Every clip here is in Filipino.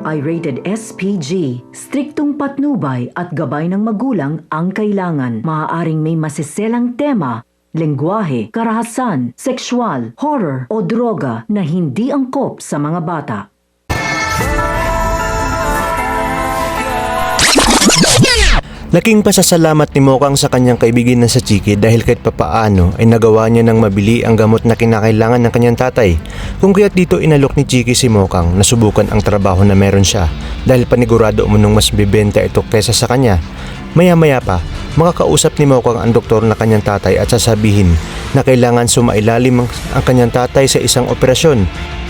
ito ay rated SPG. Striktong patnubay at gabay ng magulang ang kailangan. Maaaring may masiselang tema, lengguwahe, karahasan, sexual, horror o droga na hindi angkop sa mga bata. Laking pasasalamat ni Mokang sa kanyang kaibigan na sa Chiki dahil kahit papaano ay nagawa niya ng mabili ang gamot na kinakailangan ng kanyang tatay. Kung kaya't dito inalok ni Chiki si Mokang na subukan ang trabaho na meron siya dahil panigurado umunong mas bibenta ito kesa sa kanya. Maya-maya pa, makakausap ni Mokang ang doktor na kanyang tatay at sasabihin na kailangan sumailalim ang kanyang tatay sa isang operasyon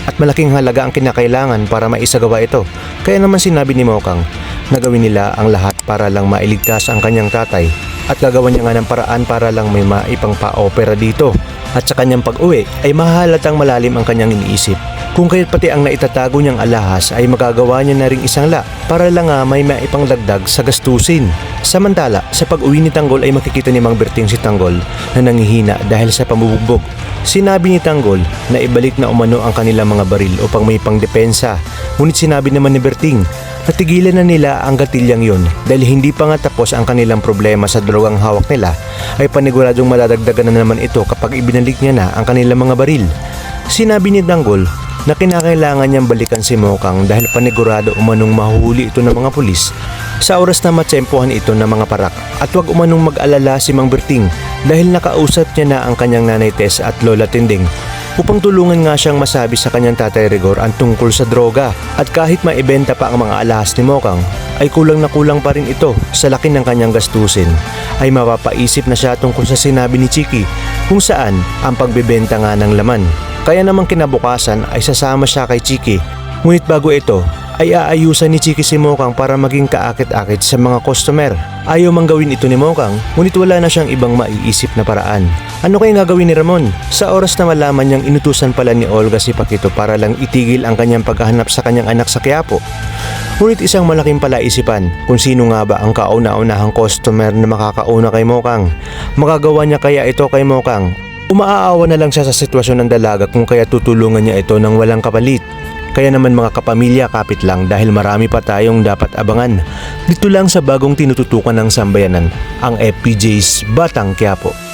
at malaking halaga ang kinakailangan para maisagawa ito. Kaya naman sinabi ni Mokang na gawin nila ang lahat para lang mailigtas ang kanyang tatay at gagawan niya nga ng paraan para lang may maipang pa-opera dito. At sa kanyang pag-uwi ay mahalatang malalim ang kanyang iniisip. Kung kaya't pati ang naitatago niyang alahas ay magagawa niya na ring isang la para lang may maipang dagdag sa gastusin. Samantala, sa pag-uwi ni Tanggol ay makikita ni Mang Berting si Tanggol na nangihina dahil sa pamubugbog. Sinabi ni Tanggol na ibalik na umano ang kanilang mga baril upang may pangdepensa. Ngunit sinabi naman ni Berting na tigilan na nila ang gatilyang yon dahil hindi pa nga tapos ang kanilang problema sa drogang hawak nila ay paniguradong madadagdagan na naman ito kapag ibinalik niya na ang kanilang mga baril. Sinabi ni Tanggol na kinakailangan niyang balikan si Mokang dahil panigurado umanong mahuhuli ito ng mga pulis sa oras na matsempohan ito ng mga parak at wag umanong mag-alala si Mang Berting dahil nakausap niya na ang kanyang nanay Tess at Lola Tinding upang tulungan nga siyang masabi sa kanyang tatay Rigor ang tungkol sa droga at kahit maibenta pa ang mga alahas ni Mokang ay kulang na kulang pa rin ito sa laki ng kanyang gastusin ay mapapaisip na siya tungkol sa sinabi ni Chiki kung saan ang pagbebenta nga ng laman. Kaya namang kinabukasan ay sasama siya kay Chiki. Ngunit bago ito ay aayusan ni Chiki si Mokang para maging kaakit-akit sa mga customer. Ayaw mang gawin ito ni Mokang, ngunit wala na siyang ibang maiisip na paraan. Ano kayang gagawin ni Ramon? Sa oras na malaman niyang inutusan pala ni Olga si Paquito para lang itigil ang kanyang paghahanap sa kanyang anak sa Quiapo. Ngunit isang malaking palaisipan kung sino nga ba ang kauna-unahang customer na makakauna kay Mokang. Magagawa niya kaya ito kay Mokang? Umaaawa na lang siya sa sitwasyon ng dalaga kung kaya tutulungan niya ito ng walang kapalit. Kaya naman mga kapamilya, kapit lang dahil marami pa tayong dapat abangan. Dito lang sa bagong tinututukan ng sambayanan, ang FPJ's Batang Quiapo.